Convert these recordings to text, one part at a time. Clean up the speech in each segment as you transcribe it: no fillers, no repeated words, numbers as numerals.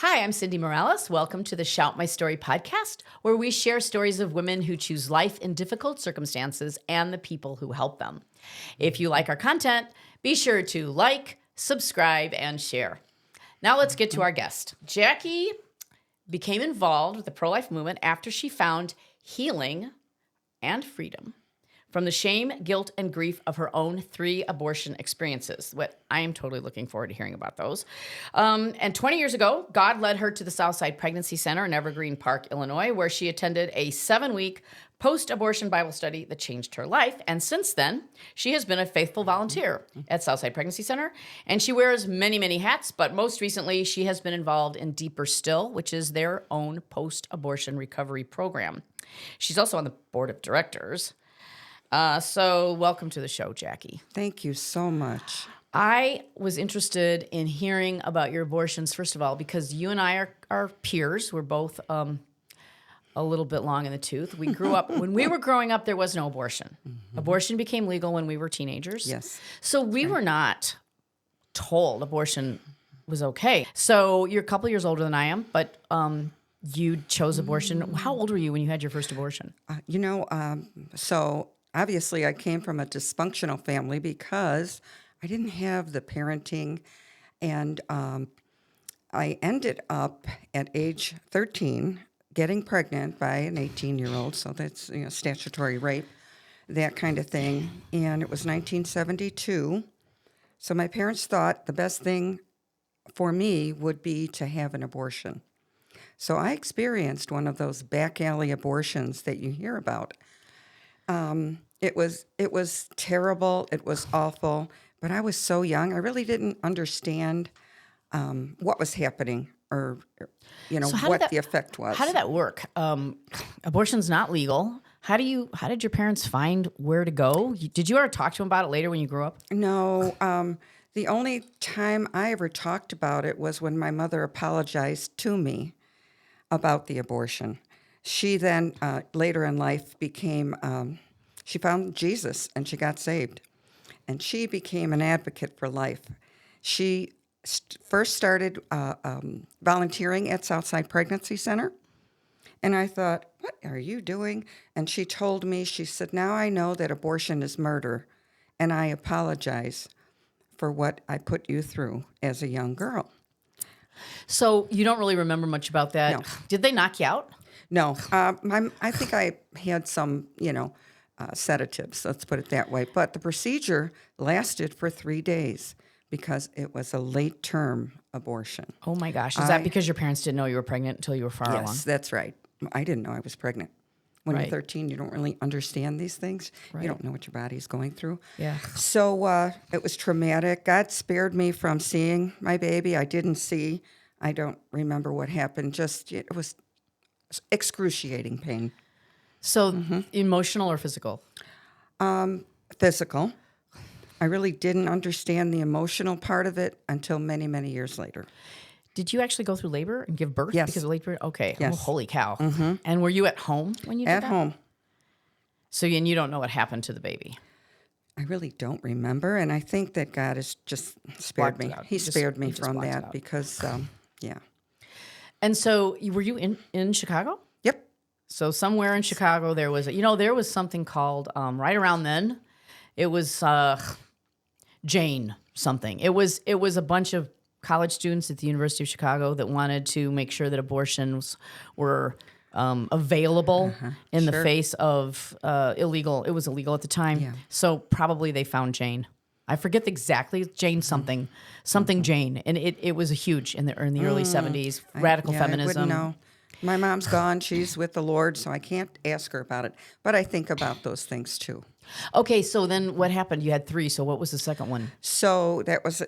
Hi, I'm Cindy Morales. Welcome to the Shout My Story podcast, where we share stories of women who choose life in difficult circumstances and the people who help them. If you like our content, be sure to like, subscribe, and share. Now let's get to our guest. Jackie became involved with the pro-life movement after she found healing and freedom from the shame, guilt, and grief of her own 3 abortion experiences. What I am totally looking forward to hearing about those. And 20 years ago, God led her to the Southside Pregnancy Center in Evergreen Park, Illinois, where she attended a 7-week post-abortion Bible study that changed her life. And since then, she has been a faithful volunteer at Southside Pregnancy Center, and she wears many, many hats. But most recently, she has been involved in Deeper Still, which is their own post-abortion recovery program. She's also on the board of directors. So welcome to the show, Jackie. Thank you so much. I was interested in hearing about your abortions, first of all, because you and I are peers. We're both a little bit long in the tooth. We grew up, when we were growing up, there was no abortion. Mm-hmm. Abortion became legal when we were teenagers. Yes. So we were not told abortion was okay. So you're a couple years older than I am, but you chose abortion. How old were you when you had your first abortion? So obviously I came from a dysfunctional family because I didn't have the parenting, and I ended up at age 13 getting pregnant by an 18-year-old, so that's statutory rape, that kind of thing, and it was 1972. So my parents thought the best thing for me would be to have an abortion. So I experienced one of those back alley abortions that you hear about. It was terrible. It was awful. But I was so young. I really didn't understand what was happening, or what the effect was. How did that work? Abortion's not legal. How did your parents find where to go? Did you ever talk to them about it later when you grew up? No. The only time I ever talked about it was when my mother apologized to me about the abortion. She then, later in life, she found Jesus and she got saved. And she became an advocate for life. She first started volunteering at Southside Pregnancy Center. And I thought, what are you doing? And she told me, she said, now I know that abortion is murder. And I apologize for what I put you through as a young girl. So you don't really remember much about that. No. Did they knock you out? No. I think I had some, sedatives, let's put it that way. But the procedure lasted for 3 days because it was a late-term abortion. Oh, my gosh. Is that because your parents didn't know you were pregnant until you were far along? Yes, that's right. I didn't know I was pregnant. When Right. you're 13, you don't really understand these things. Right. You don't know what your body's going through. Yeah. So it was traumatic. God spared me from seeing my baby. I don't remember what happened. It was excruciating pain. So emotional or physical? Physical. I really didn't understand the emotional part of it until many, many years later. Did you actually go through labor and give birth Yes. because of labor? Okay. Yes. Oh, holy cow. Mm-hmm. And were you at home when you did that? At home. So and you don't know what happened to the baby? I really don't remember, and I think that God has just spared Blocked me. it out. He spared me He just from blocked it that out. because, yeah. And so were you in Chicago? Yep. So somewhere in Chicago there was something called, right around then, it was Jane something. It was a bunch of college students at the University of Chicago that wanted to make sure that abortions were available in the face of illegal. It was illegal at the time. Yeah. So probably they found Jane. I forget exactly, Jane something Jane, and it was a huge in the early 70s. Radical feminism. I wouldn't know. My mom's gone; she's with the Lord, so I can't ask her about it. But I think about those things too. Okay, so then what happened? You had 3. So what was the second one? So that was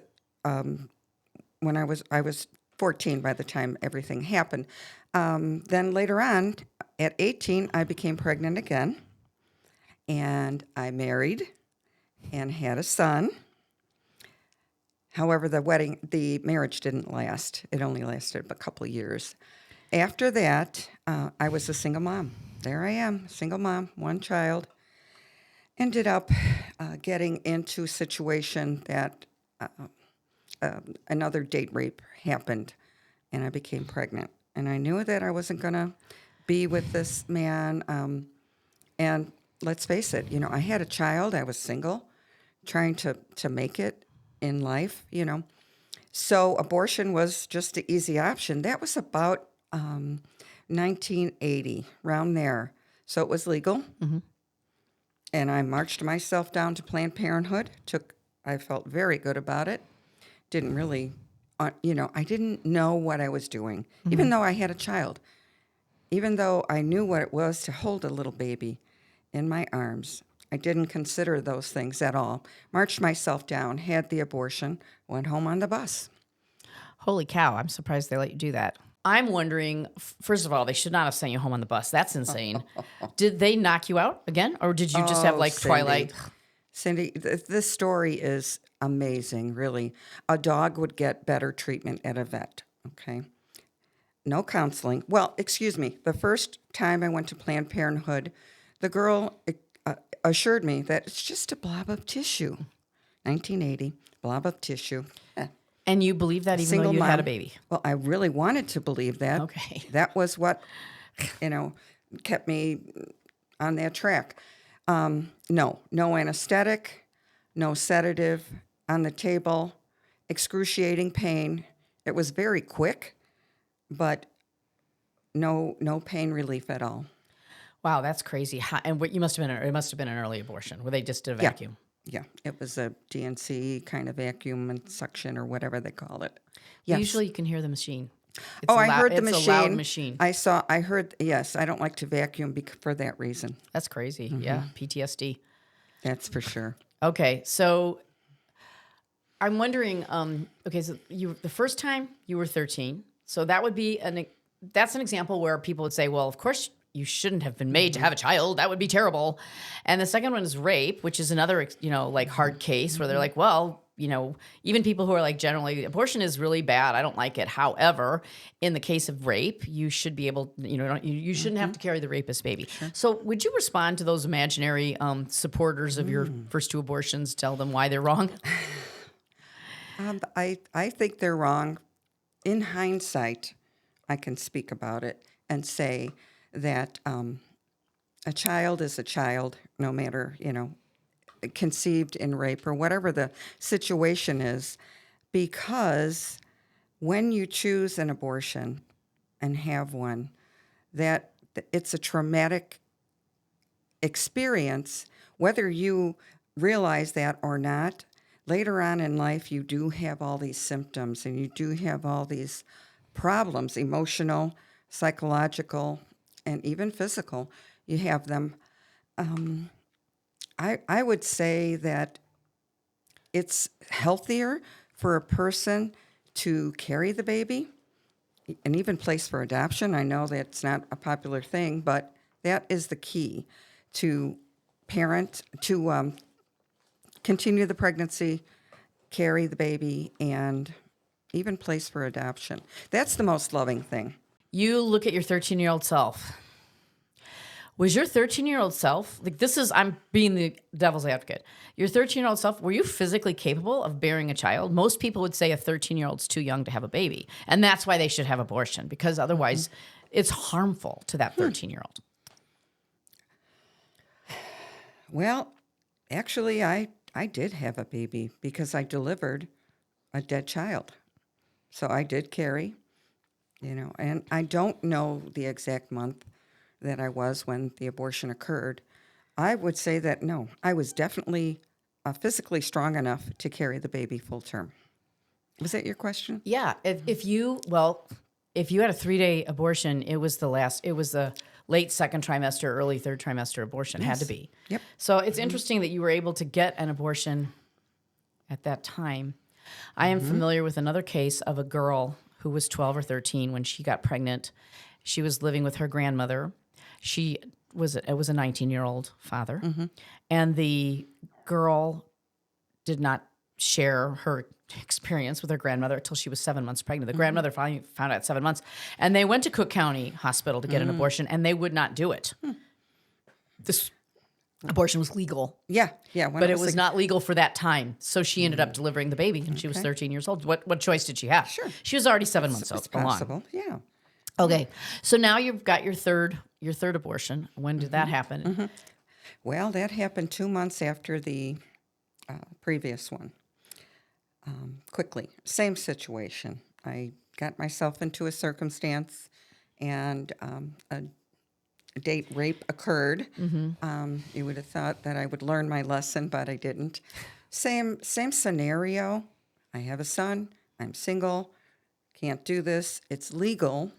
when I was 14 by the time everything happened. Then later on, at 18, I became pregnant again, and I married and had a son. However, the marriage didn't last. It only lasted a couple of years. After that, I was a single mom. There I am, single mom, 1 child. Ended up getting into a situation that another date rape happened. and I became pregnant. And I knew that I wasn't going to be with this man. And let's face it, I had a child. I was single, trying to make it in life, So abortion was just the easy option. That was about 1980, around there. So it was legal. And I marched myself down to Planned Parenthood. I felt very good about it. Didn't really, I didn't know what I was doing, even though I had a child. Even though I knew what it was to hold a little baby in my arms, I didn't consider those things at all. Marched myself down, had the abortion, went home on the bus. Holy cow, I'm surprised they let you do that. I'm wondering, first of all, they should not have sent you home on the bus. That's insane. Did they knock you out again? Or did you just have like Cindy. Twilight? Cindy, this story is amazing, really. A dog would get better treatment at a vet, okay? No counseling. Well, excuse me. The first time I went to Planned Parenthood, the girl assured me that it's just a blob of tissue. 1980, blob of tissue. And you believe that even though you had a baby? Well, I really wanted to believe that. Okay. That was what, kept me on that track. No anesthetic, no sedative on the table, excruciating pain. It was very quick, but no pain relief at all. Wow, that's crazy. And what it must have been an early abortion where they just did a vacuum. Yeah, it was a DNC kind of vacuum and suction or whatever they call it. Yes. Usually you can hear the machine. I heard the machine. It's a loud machine. I heard, yes, I don't like to vacuum for that reason. That's crazy. Yeah, PTSD. That's for sure. Okay, so I'm wondering, so the first time you were 13, so that would be that's an example where people would say, well, of course you shouldn't have been made to have a child. That would be terrible. And the second one is rape, which is another, like hard case where they're like, well, even people who are like generally abortion is really bad. I don't like it. However, in the case of rape, you should be able, you shouldn't have to carry the rapist baby. Sure. So would you respond to those imaginary supporters of your first two abortions, tell them why they're wrong? I think they're wrong. In hindsight, I can speak about it and say that a child is a child, no matter, conceived in rape or whatever the situation is, because when you choose an abortion and have one, that it's a traumatic experience, whether you realize that or not. Later on in life, you do have all these symptoms and you do have all these problems, emotional, psychological, and even physical. You have them. I would say that it's healthier for a person to carry the baby and even place for adoption. I know that's not a popular thing, but that is the key to continue the pregnancy, carry the baby, and even place for adoption. That's the most loving thing. You look at your 13-year-old self. Was your 13-year-old self, I'm being the devil's advocate. Your 13-year-old self, were you physically capable of bearing a child? Most people would say a 13-year-old's too young to have a baby. And that's why they should have abortion, because otherwise it's harmful to that 13-year-old. Well, actually, I did have a baby because I delivered a dead child. So I did carry, and I don't know the exact month that I was when the abortion occurred. I would say that, no, I was definitely physically strong enough to carry the baby full term. Was that your question? Yeah. If you had a 3-day abortion, it was the late second trimester, early third trimester abortion. Yes. Had to be. Yep. So it's interesting that you were able to get an abortion at that time. I am familiar with another case of a girl who was 12 or 13 when she got pregnant. She was living with her grandmother. It was a 19-year-old father. And the girl did not share her experience with her grandmother until she was 7 months pregnant. The grandmother finally found out at 7 months. And they went to Cook County Hospital to get an abortion, and they would not do it. Abortion was legal, Yeah, when but it was like, not legal for that time. So she ended up delivering the baby, and she was 13 years old. What choice did she have? Sure. She was already 7 months it's along. possible. Yeah. Okay, so now you've got your third abortion. When did that happen? Well, that happened 2 months after the previous one. Quickly, same situation. I got myself into a circumstance, and a date rape occurred. You would have thought that I would learn my lesson, but I didn't. Same scenario. I have a son. I'm single. Can't do this. It's legal.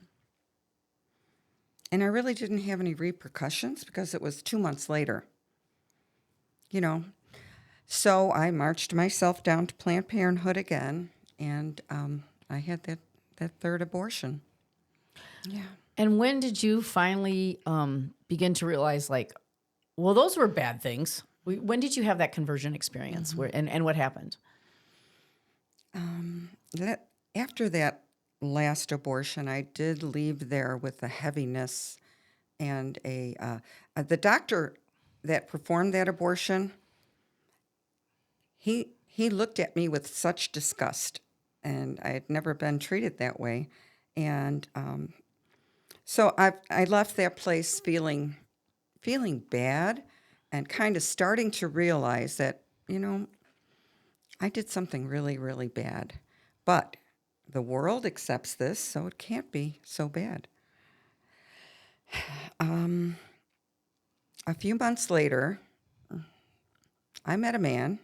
And I really didn't have any repercussions because it was 2 months later. So I marched myself down to Planned Parenthood again, and I had that third abortion. Yeah. And when did you finally begin to realize, like, well, those were bad things? When did you have that conversion experience? And what happened? After that last abortion, I did leave there with a heaviness, and the doctor that performed that abortion, he looked at me with such disgust, and I had never been treated that way, and so I left that place feeling bad, and kind of starting to realize that I did something really, really bad, but the world accepts this, so it can't be so bad. A few months later, I met a man,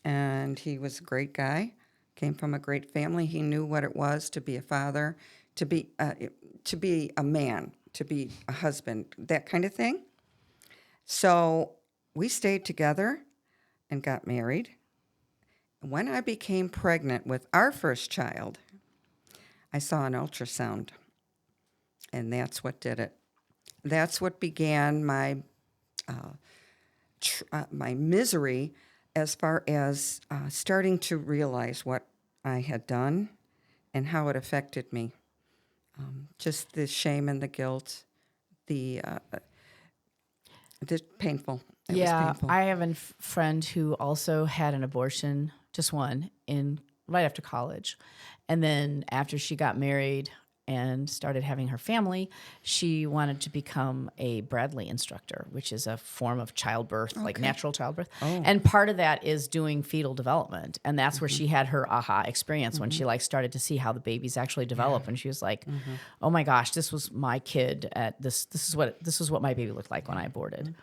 and he was a great guy, came from a great family. He knew what it was to be a father, to be a man, to be a husband, that kind of thing. So we stayed together and got married. When I became pregnant with our first child, I saw an ultrasound, and that's what did it. That's what began my my misery as far as starting to realize what I had done and how it affected me. Just the shame and the guilt, the painful. It was painful. I have a friend who also had an abortion, just one, right after college. And then after she got married and started having her family, she wanted to become a Bradley instructor, which is a form of childbirth, like natural childbirth. And part of that is doing fetal development. And that's where she had her aha experience when she started to see how the babies actually develop. And she was like, oh my gosh, this was my kid at this is what my baby looked like when I aborted.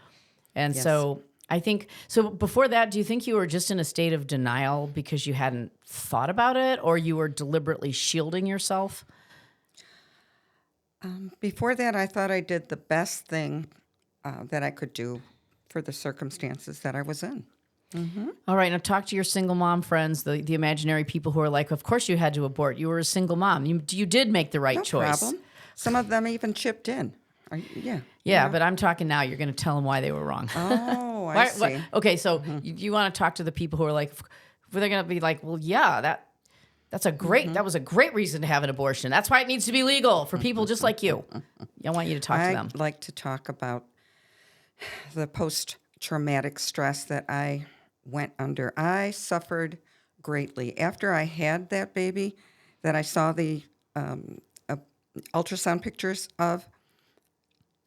And so I think, so before that, do you think you were just in a state of denial because you hadn't thought about it, or you were deliberately shielding yourself? Before that, I thought I did the best thing that I could do for the circumstances that I was in. All right, now talk to your single mom friends, the imaginary people who are like, of course you had to abort. You were a single mom. You did make the right No choice. problem. Some of them even chipped in. Yeah, but I'm talking now. You're going to tell them why they were wrong. Oh, I see. Okay, so you want to talk to the people who are like, they're going to be like, well, yeah, that was a great reason to have an abortion. That's why it needs to be legal for people just like you. I want you to talk to them. I'd like to talk about the post-traumatic stress that I went under. I suffered greatly. After I had that baby that I saw the ultrasound pictures of,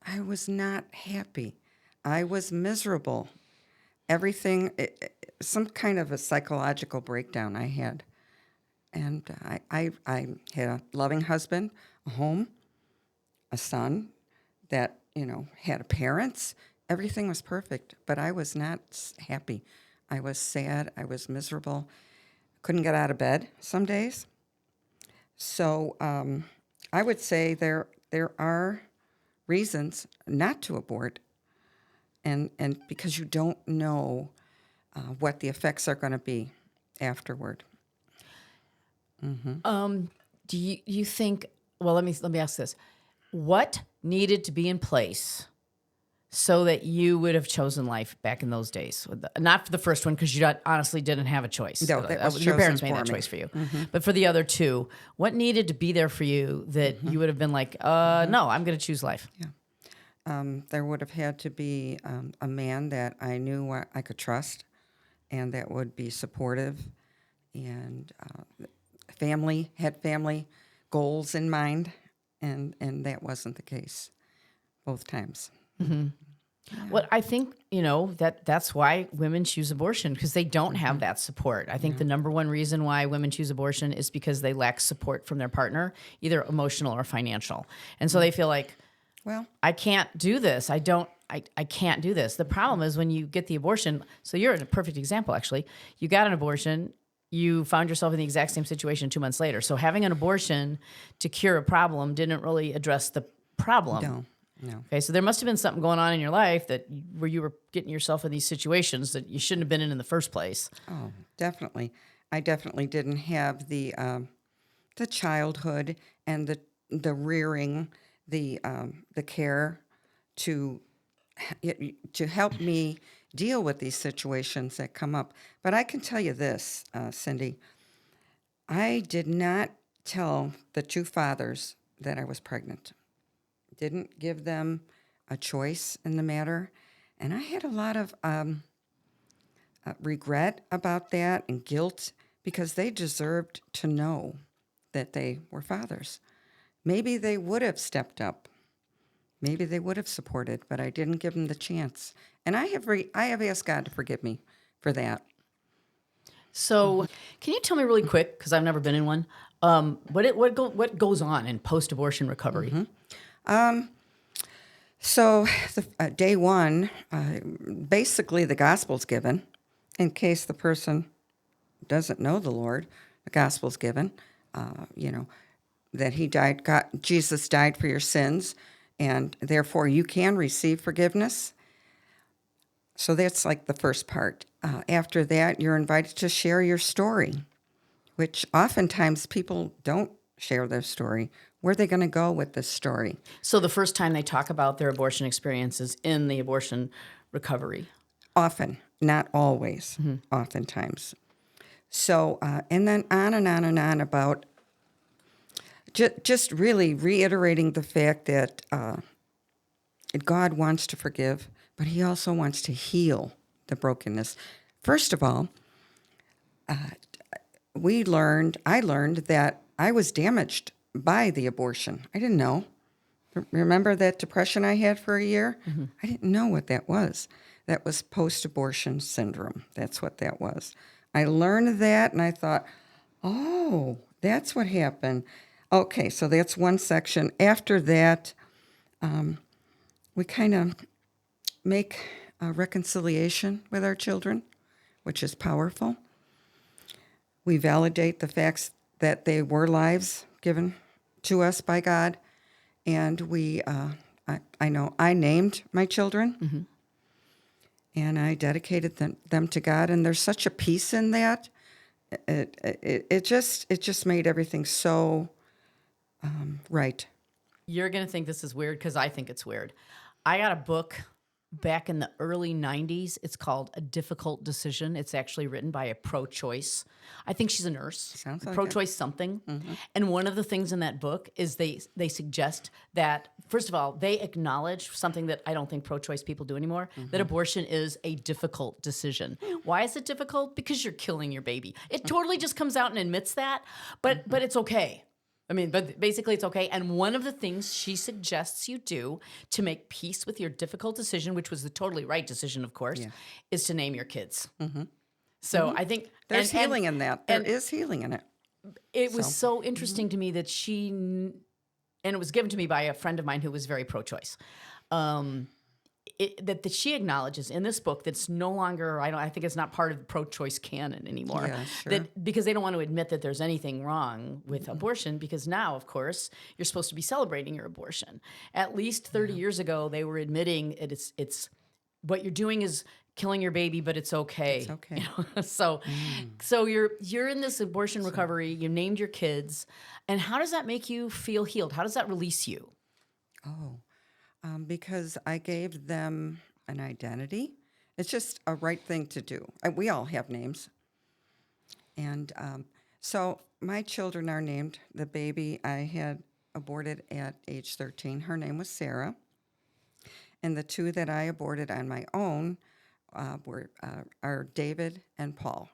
I was not happy. I was miserable. Everything, some kind of a psychological breakdown I had. And I had a loving husband, a home, a son that, had parents. Everything was perfect, but I was not happy. I was sad. I was miserable. Couldn't get out of bed some days. So I would say there are reasons not to abort, and because you don't know what the effects are going to be afterward. Do you think? Well, let me ask this: what needed to be in place so that you would have chosen life back in those days? Not for the first one, because you honestly didn't have a choice. No, that was your parents chosen made that for me. choice for you. But for the other two, what needed to be there for you that you would have been like, no, I'm going to choose life? Yeah. There would have had to be a man that I knew I could trust and that would be supportive and had family goals in mind, and that wasn't the case both times. Yeah. Well, I think, that's why women choose abortion, because they don't have that support. I think the number one reason why women choose abortion is because they lack support from their partner, either emotional or financial. And so they feel like, Well, I can't do this. I can't do this. The problem is when you get the abortion, so you're a perfect example, actually. You got an abortion, you found yourself in the exact same situation 2 months later. So having an abortion to cure a problem didn't really address the problem. no. Okay, so there must have been something going on in your life where you were getting yourself in these situations that you shouldn't have been in the first place. Oh, definitely. I definitely didn't have the childhood and the rearing, the care to to help me deal with these situations that come up. But I can tell you this, Cindy, I did not tell the two fathers that I was pregnant. Didn't give them a choice in the matter, and I had a lot of regret about that and guilt because they deserved to know that they were fathers. Maybe they would have stepped up. Maybe they would have supported, but I didn't give them the chance. And I have asked God to forgive me for that. So, can you tell me really quick, because I've never been in one, what goes on in post-abortion recovery? So, day one, basically the gospel's given. In case the person doesn't know the Lord, the gospel's given. That He died. Jesus died for your sins, and therefore you can receive forgiveness. So that's like the first part. After that, you're invited to share your story, which oftentimes people don't share their story. Where are they going to go with this story? So the first time they talk about their abortion experiences in the abortion recovery. Often, not always, oftentimes. So, and then on and on and on about just really reiterating the fact that God wants to forgive, but He also wants to heal the brokenness. First of all, I learned that I was damaged by the abortion. I didn't know. Remember that depression I had for a year? I didn't know what that was. That was post-abortion syndrome. That's what that was. I learned that, and I thought, oh, that's what happened. Okay, so that's one section. After that, we kind of make a reconciliation with our children, which is powerful. We validate the facts that they were lives given to us by God, and I know I named my children, and I dedicated them to God, and there's such a peace in that. It just made everything so right. You're going to think this is weird because I think it's weird. I got a book back in the early 90s. It's called A Difficult Decision. It's actually written by a pro-choice. I think she's a nurse. Sounds like pro-choice something. And one of the things in that book is they suggest that, first of all, they acknowledge something that I don't think pro-choice people do anymore, that abortion is a difficult decision. Why is it difficult? Because you're killing your baby. It totally just comes out and admits that, but it's okay. But basically it's okay. And one of the things she suggests you do to make peace with your difficult decision, which was the totally right decision, of course, is to name your kids. So I think There's healing in that. There is healing in it. It was so interesting to me that and it was given to me by a friend of mine who was very pro-choice. That she acknowledges in this book that's no longer, I think it's not part of the pro-choice canon anymore. Yeah, sure. That because they don't want to admit that there's anything wrong with abortion, because now, of course, you're supposed to be celebrating your abortion. At least 30 years ago, they were admitting it's what you're doing is killing your baby, but it's okay. It's okay. So you're in this abortion recovery. You named your kids, and how does that make you feel healed? How does that release you? Because I gave them an identity. It's just a right thing to do. We all have names. And so my children are named. The baby I had aborted at age 13, her name was Sarah. and the two that I aborted on my own are David and Paul.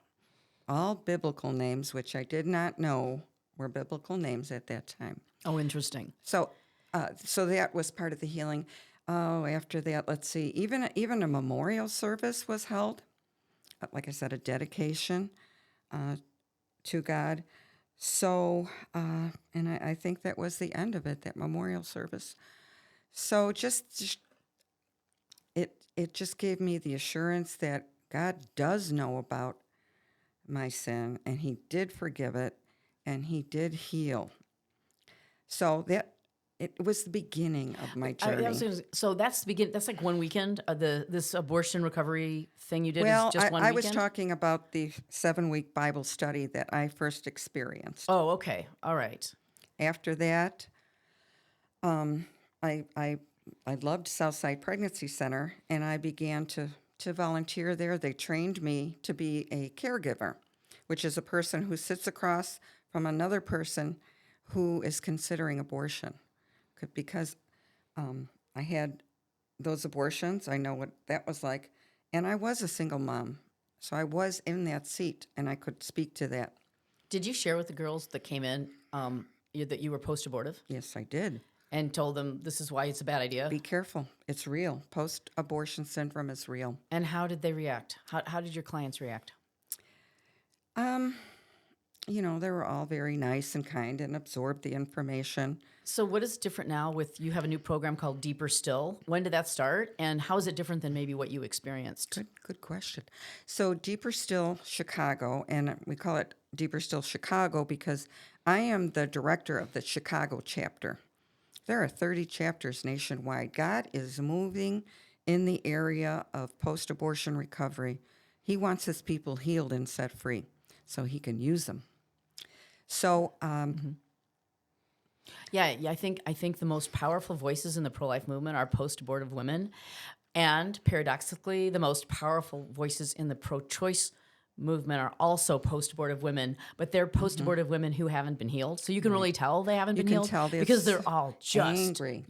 All biblical names, which I did not know were biblical names at that time. Oh, interesting. So that was part of the healing. Oh, after that, let's see. Even a memorial service was held. Like I said, a dedication to God. So, and I think that was the end of it. That memorial service. So it just gave me the assurance that God does know about my sin, and He did forgive it, and He did heal. So that it was the beginning of my journey. So that's the begin. That's like one weekend. This abortion recovery thing you did Well, is just one I weekend. was talking about the 7-week Bible study that I first experienced. Oh, okay, all right. After that, I loved Southside Pregnancy Center, and I began to volunteer there. They trained me to be a caregiver, which is a person who sits across from another person who is considering abortion. Because I had those abortions, I know what that was like, and I was a single mom, so I was in that seat, and I could speak to that. Did you share with the girls that came in that you were post-abortive? Yes, I did. And told them this is why it's a bad idea? Be careful. It's real. Post-abortion syndrome is real. And how did they react? How did your clients react? They were all very nice and kind and absorbed the information. So what is different now with, you have a new program called Deeper Still. When did that start? And how is it different than maybe what you experienced? Good question. So Deeper Still Chicago, and we call it Deeper Still Chicago because I am the director of the Chicago chapter. There are 30 chapters nationwide. God is moving in the area of post-abortion recovery. He wants His people healed and set free so He can use them. So, Yeah, I think the most powerful voices in the pro-life movement are post-abortive women, and paradoxically, the most powerful voices in the pro-choice movement are also post-abortive women, but they're post-abortive women who haven't been healed. So you can really tell they haven't been healed because they're all just angry,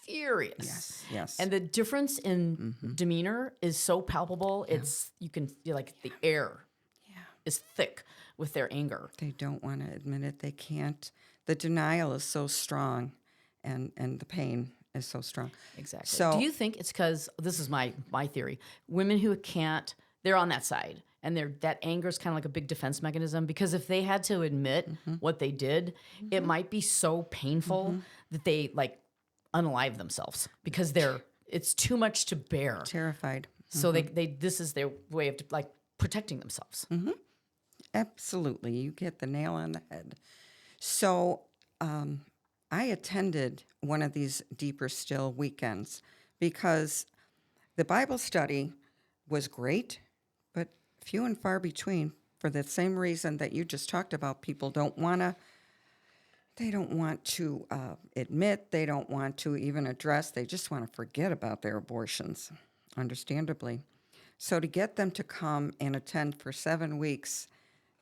furious. Yes. And the difference in demeanor is so palpable. It's you can feel like the air is thick with their anger. They don't want to admit it. They can't. The denial is so strong, and the pain is so strong. Exactly. So, do you think it's because, this is my theory, women who can't, they're on that side, and that anger is kind of like a big defense mechanism, because if they had to admit what they did, it might be so painful that they like unalive themselves because it's too much to bear. terrified. So this is their way of like protecting themselves. Absolutely. You hit the nail on the head. So I attended one of these Deeper Still weekends because the Bible study was great, but few and far between for the same reason that you just talked about. People don't want to admit, they don't want to even address, they just want to forget about their abortions, understandably. So to get them to come and attend for 7 weeks,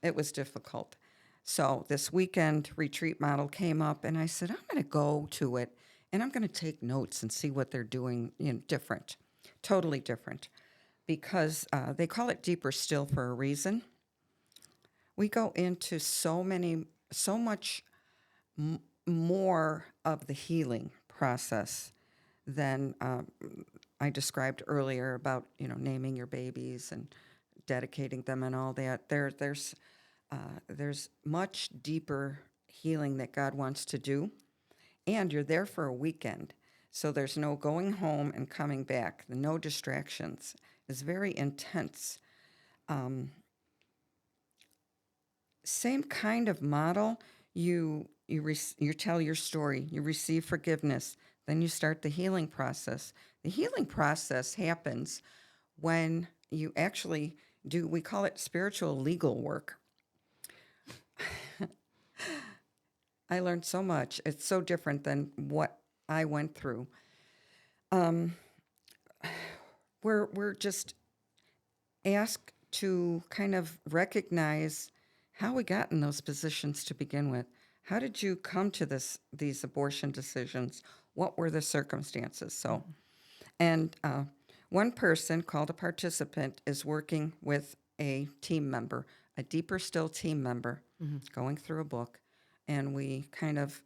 it was difficult. So this weekend retreat model came up, and I said, I'm going to go to it, and I'm going to take notes and see what they're doing different, totally different, because they call it Deeper Still for a reason. We go into so much more of the healing process than I described earlier about naming your babies and dedicating them and all that. There's much deeper healing that God wants to do, and you're there for a weekend, so there's no going home and coming back. No distractions. It's very intense. Same kind of model. You tell your story. You receive forgiveness. Then you start the healing process. The healing process happens when you actually do, we call it spiritual legal work. I learned so much. It's so different than what I went through. We're just asked to kind of recognize how we got in those positions to begin with. How did you come to these abortion decisions? What were the circumstances? So And one person called a participant is working with a team member, a deeper still team member, going through a book, and we kind of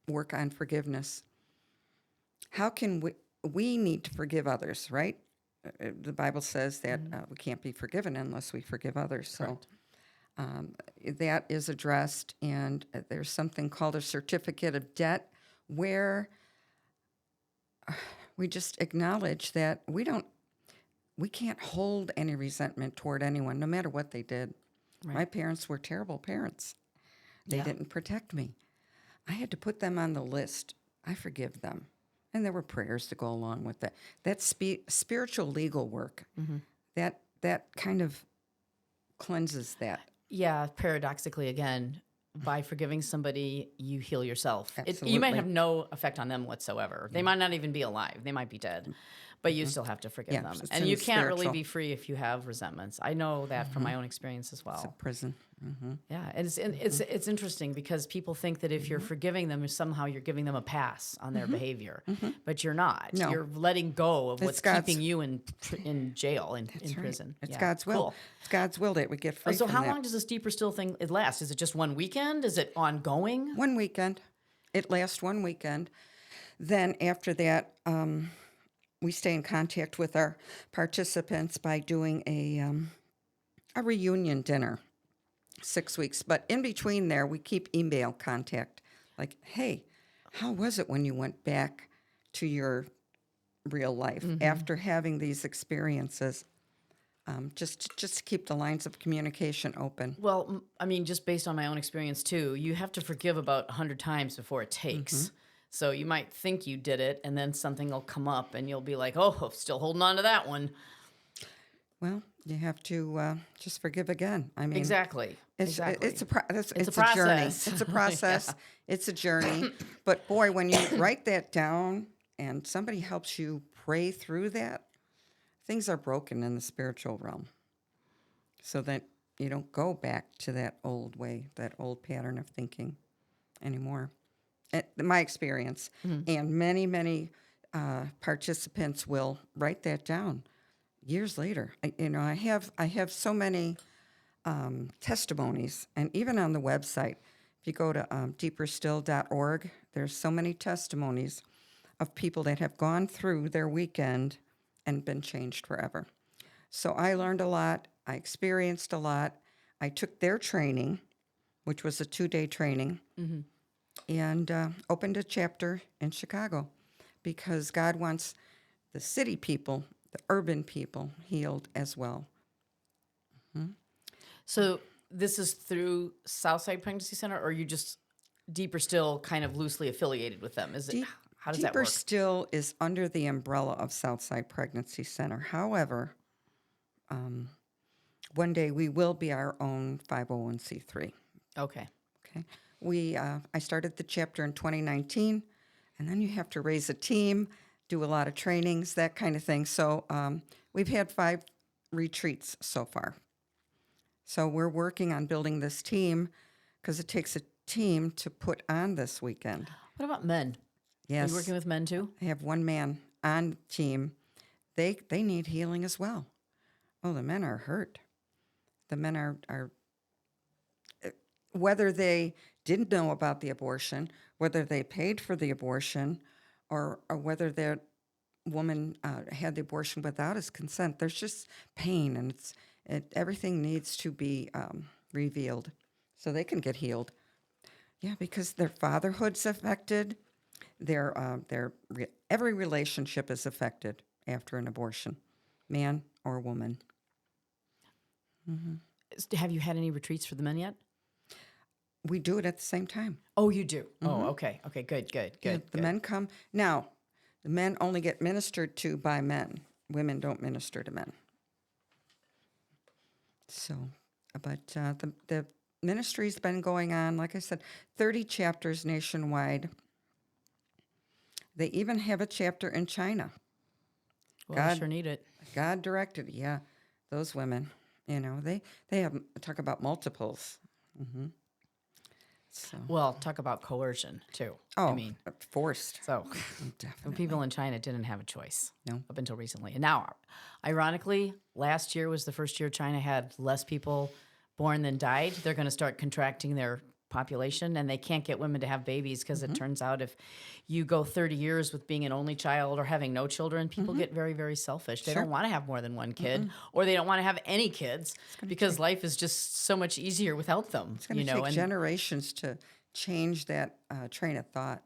work on forgiveness. How can we need to forgive others, right? The Bible says that we can't be forgiven unless we forgive others. So that is addressed, and there's something called a certificate of debt where we just acknowledge that we can't hold any resentment toward anyone, no matter what they did. Right. My parents were terrible parents. They Yeah. didn't protect me. I had to put them on the list. I forgive them. And there were prayers to go along with that. That's spiritual legal work. That kind of cleanses that. Yeah, paradoxically, again, by forgiving somebody, you heal yourself. You might Absolutely. have no effect on them whatsoever. They might not even be alive. They might be dead, but you still have to forgive Yeah, them. it's And in you the can't really spiritual. be free if you have resentments. I know that from my own experience as It's a well. prison. Yeah, and it's interesting because people think that if you're forgiving them, somehow you're giving them a pass on their behavior, but you're not. No. You're letting go of It's what's God's- keeping you in jail, in That's right. prison. It's Yeah, God's will. cool. It's God's will that we get free So from how that. long does this deeper still thing last? Is it just one weekend? Is it ongoing? One weekend. It lasts one weekend. Then after that, we stay in contact with our participants by doing a reunion dinner, 6 weeks. But in between there, we keep email contact. Like, hey, how was it when you went back to your real life after having these experiences? Just to keep the lines of communication open. Well, I mean, just based on my own experience too, you have to forgive about 100 times before it takes. So you might think you did it, and then something will come up, and you'll be like, "Oh, still holding on to that one." Well, you have to just forgive again. I mean, Exactly. It's exactly. it's a it's It's a a journey. process. It's a process. It's a journey. But boy, when you write that down and somebody helps you pray through that, things are broken in the spiritual realm, so that you don't go back to that old way, that old pattern of thinking anymore. My experience, and many participants will write that down years later. I have so many testimonies, and even on the website, if you go to deeperstill.org, there's so many testimonies of people that have gone through their weekend and been changed forever. So I learned a lot. I experienced a lot. I took their training, which was a 2-day training, and opened a chapter in Chicago because God wants the city people, the urban people, healed as well. So this is through Southside Pregnancy Center, or are you just deeper still kind of loosely affiliated with them? Is it how does that Deeper work? Still is under the umbrella of Southside Pregnancy Center. However, one day we will be our own 501c3. Okay. Okay. I started the chapter in 2019, and then you have to raise a team, do a lot of trainings, that kind of thing. So we've had 5 retreats so far. So we're working on building this team because it takes a team to put on this weekend. What about men? Are Yes. you working with men too? I have one man on the team. They need healing as well. Oh, the men are hurt. The men are whether they didn't know about the abortion, whether they paid for the abortion, or whether their woman had the abortion without his consent. There's just pain, and everything needs to be revealed so they can get healed. Yeah, because their fatherhood's affected. Every relationship is affected after an abortion, man or woman. Have you had any retreats for the men yet? We do it at the same time. Oh, you do. Oh, okay. Okay, good. Yeah, the men come. Now, the men only get ministered to by men. Women don't minister to men. So, but the ministry's been going on, like I said, 30 chapters nationwide. They even have a chapter in China. Well, I sure need it. God directed, yeah, those women, they have talk about multiples. So, Well, talk about coercion too. I oh, mean, forced. so Definitely. people in China didn't have a choice No. up until recently. And now, ironically, last year was the first year China had less people born than died. They're going to start contracting their population, and they can't get women to have babies because it turns out if you go 30 years with being an only child or having no children, people get very, very selfish. They Sure. don't want to have more than one kid, or they don't want to have any kids because life is just so much easier without them. It's going to take generations to change that train of thought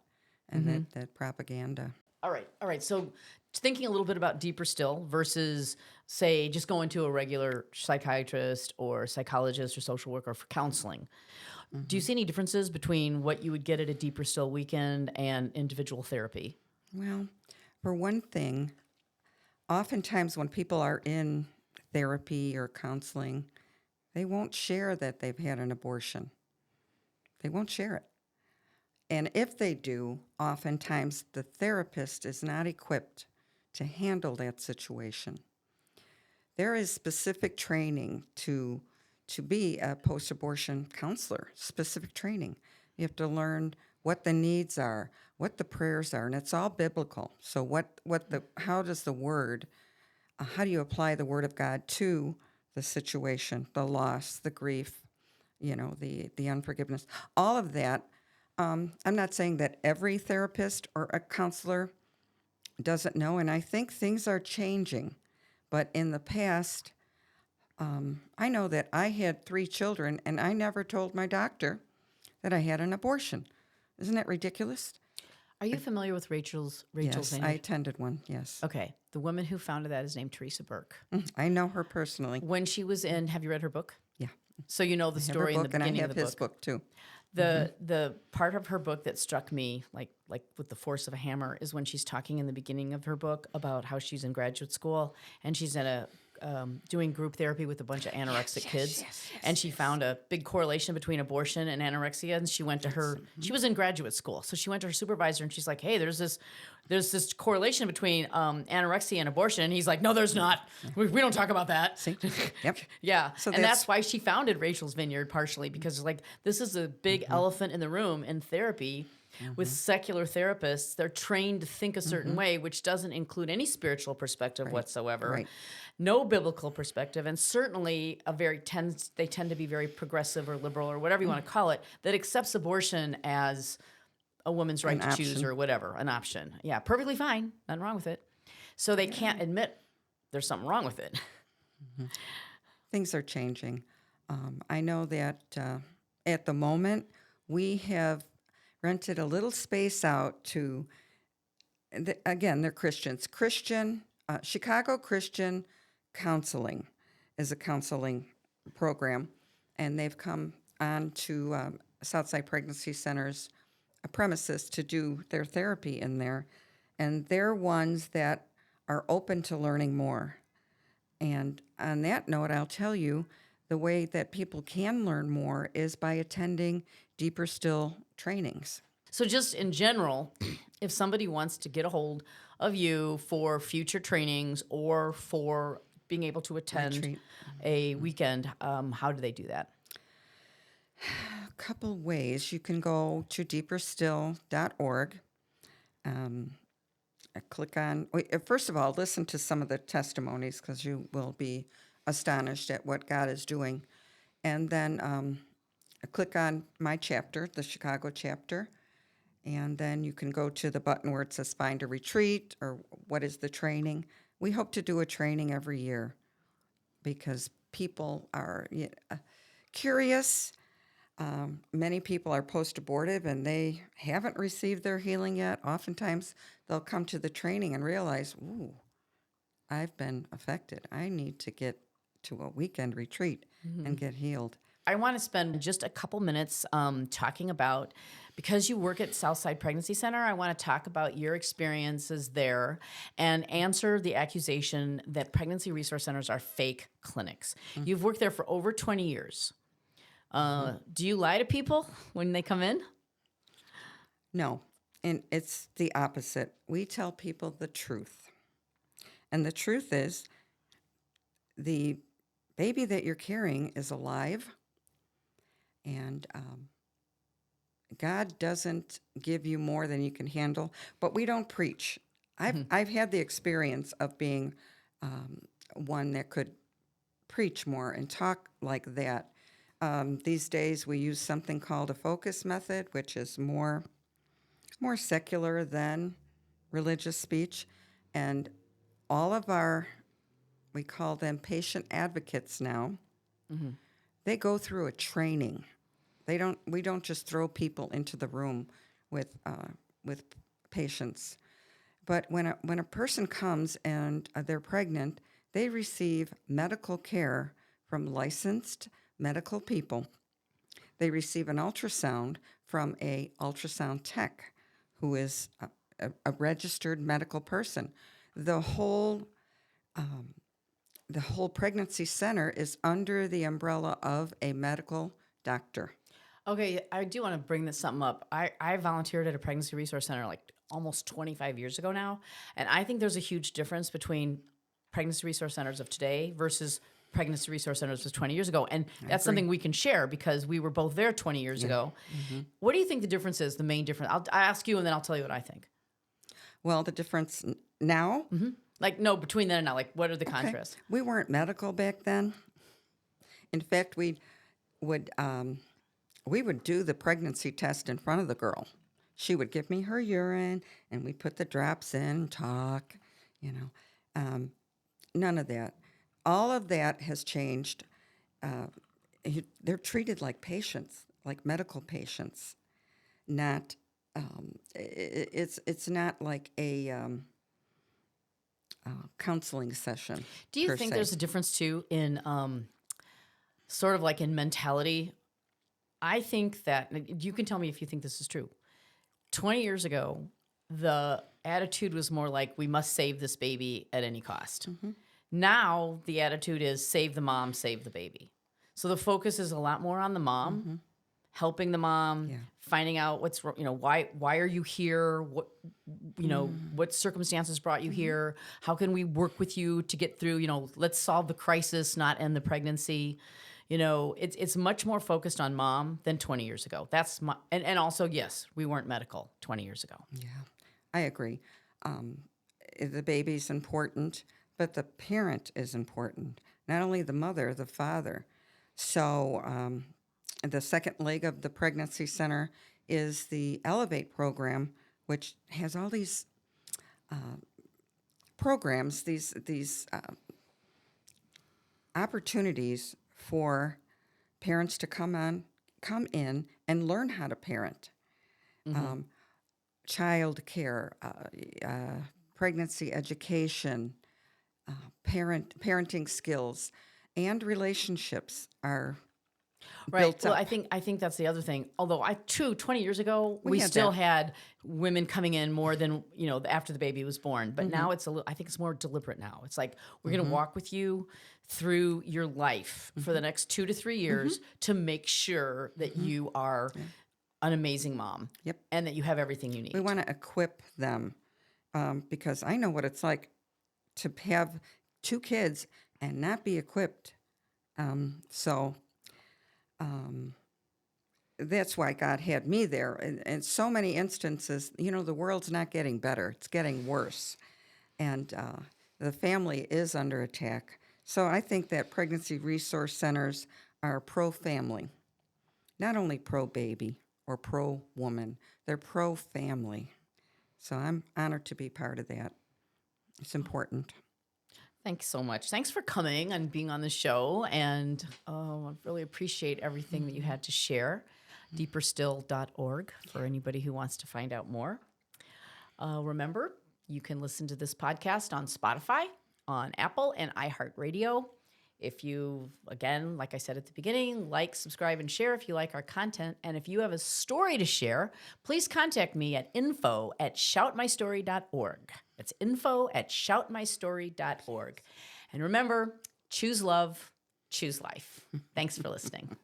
and that propaganda. All right. So thinking a little bit about deeper still versus, say, just going to a regular psychiatrist or psychologist or social worker for counseling. Do you see any differences between what you would get at a deeper still weekend and individual therapy? Well, for one thing, oftentimes when people are in therapy or counseling, they won't share that they've had an abortion. They won't share it. And if they do, oftentimes the therapist is not equipped to handle that situation. There is specific training to be a post-abortion counselor, specific training. You have to learn what the needs are, what the prayers are, and it's all biblical. So how does the word, how do you apply the word of God to the situation, the loss, the grief, the unforgiveness, all of that. I'm not saying that every therapist or a counselor doesn't know, and I think things are changing. But in the past, I know that I had 3 children, and I never told my doctor that I had an abortion. Isn't that ridiculous? Are you familiar with Rachel's Yes, I Vineyard? attended one, yes. Okay. The woman who founded that is named Teresa Burke. I know her personally. When she was in, have you read her book? Yeah. So you know the I have her story in the book, and I beginning have of the his book. book too. The part of her book that struck me like with the force of a hammer is when she's talking in the beginning of her book about how she's in graduate school and she's in a doing group therapy with a bunch of anorexic kids, and she found a big correlation between abortion and anorexia. And she went to her. She was in graduate school, so she went to her supervisor and she's like, "Hey, there's this correlation between anorexia and abortion." And he's like, "No, there's not. We don't talk about that." See? Yep. Yeah, So and that's why she founded Rachel's Vineyard, partially because like this is a big elephant in the room in therapy. With secular therapists, they're trained to think a certain way, which doesn't include any spiritual perspective whatsoever, Right. no biblical perspective, and certainly they tend to be very progressive or liberal or whatever you want to call it, that accepts abortion as a woman's right An to choose option. or whatever, an option. Yeah, perfectly fine, nothing wrong with it. So they can't admit there's something wrong with it. Things are changing. I know that at the moment we have rented a little space out to, again, they're Christians. Chicago Christian Counseling is a counseling program, and they've come on to Southside Pregnancy Center's premises to do their therapy in there. And they're ones that are open to learning more. And on that note, I'll tell you the way that people can learn more is by attending deeper still trainings. So just in general, if somebody wants to get a hold of you for future trainings or for being able to attend Retreat. a weekend, how do they do that? A couple ways. You can go to deeperstill.org. Click on, first of all, listen to some of the testimonies because you will be astonished at what God is doing. And then click on my chapter, the Chicago chapter. And then you can go to the button where it says Find a Retreat or what is the training. We hope to do a training every year because people are curious. Many people are post-abortive and they haven't received their healing yet. Oftentimes they'll come to the training and realize, ooh, I've been affected. I need to get to a weekend retreat and get healed. I want to spend just a couple minutes talking about, because you work at Southside Pregnancy Center, I want to talk about your experiences there and answer the accusation that pregnancy resource centers are fake clinics. You've worked there for over 20 years. Do you lie to people when they come in? No, and it's the opposite. We tell people the truth. And the truth is the baby that you're carrying is alive, and God doesn't give you more than you can handle, but we don't preach. I've had the experience of being one that could preach more and talk like that. These days, we use something called a focus method, which is more secular than religious speech, and all of our, we call them patient advocates now. They go through a training. We don't just throw people into the room with patients. But when a person comes and they're pregnant, they receive medical care from licensed medical people. They receive an ultrasound from a ultrasound tech who is a registered medical person. The whole the whole pregnancy center is under the umbrella of a medical doctor. Okay, I do want to bring this something up. I volunteered at a pregnancy resource center like almost 25 years ago now, and I think there's a huge difference between pregnancy resource centers of today versus pregnancy resource centers of 20 years ago. And that's something we can share because we were both there 20 years ago. What do you think the difference is, the main difference? I'll ask you and then I'll tell you what I think. Well, the difference now, Like, no, between then and now, like, what are the okay, contrasts? we weren't medical back then. In fact, would we would do the pregnancy test in front of the girl. She would give me her urine, and we put the drops in, talk, you know. None of that. All of that has changed. They're treated like patients, like medical patients. Not, it's not like a counseling session. Do you per think se. there's a difference too in sort of like in mentality? I think that you can tell me if you think this is true. 20 years ago, the attitude was more like we must save this baby at any cost. Now the attitude is save the mom, save the baby. So the focus is a lot more on the mom, helping the mom, Yeah. finding out what's why are you here? What what circumstances brought you here? How can we work with you to get through? Let's solve the crisis, not end the pregnancy. It's much more focused on mom than 20 years ago. That's my and also yes, we weren't medical 20 years ago. Yeah, I agree. The baby's important, but the parent is important. Not only the mother, the father. So the second leg of the pregnancy center is the Elevate program, which has all these programs, these opportunities for parents to come in and learn how to parent. Child care, pregnancy education, parenting skills, and relationships are Right. built Well, up. I think that's the other thing. Although 20 years ago, we had still that. had women coming in more than, after the baby was born. But now I think it's more deliberate now. It's like, we're going to walk with you through your life for the next 2 to 3 years to make sure that you are an amazing mom. Yep. And that you have everything you need. We want to equip them because I know what it's like to have 2 kids and not be equipped. So that's why God had me there. In so many instances, the world's not getting better. It's getting worse. And the family is under attack. So I think that pregnancy resource centers are pro-family, not only pro-baby or pro-woman. They're pro-family. So I'm honored to be part of that. It's important. Thanks so much. Thanks for coming and being on the show. And I really appreciate everything that you had to share. Deeperstill.org for anybody who wants to find out more. Remember, you can listen to this podcast on Spotify, on Apple, and iHeartRadio. If you, again, like I said at the beginning, like, subscribe, and share if you like our content. And if you have a story to share, please contact me at info@shoutmystory.org. That's info@shoutmystory.org. And remember, choose love, choose life. Thanks for listening.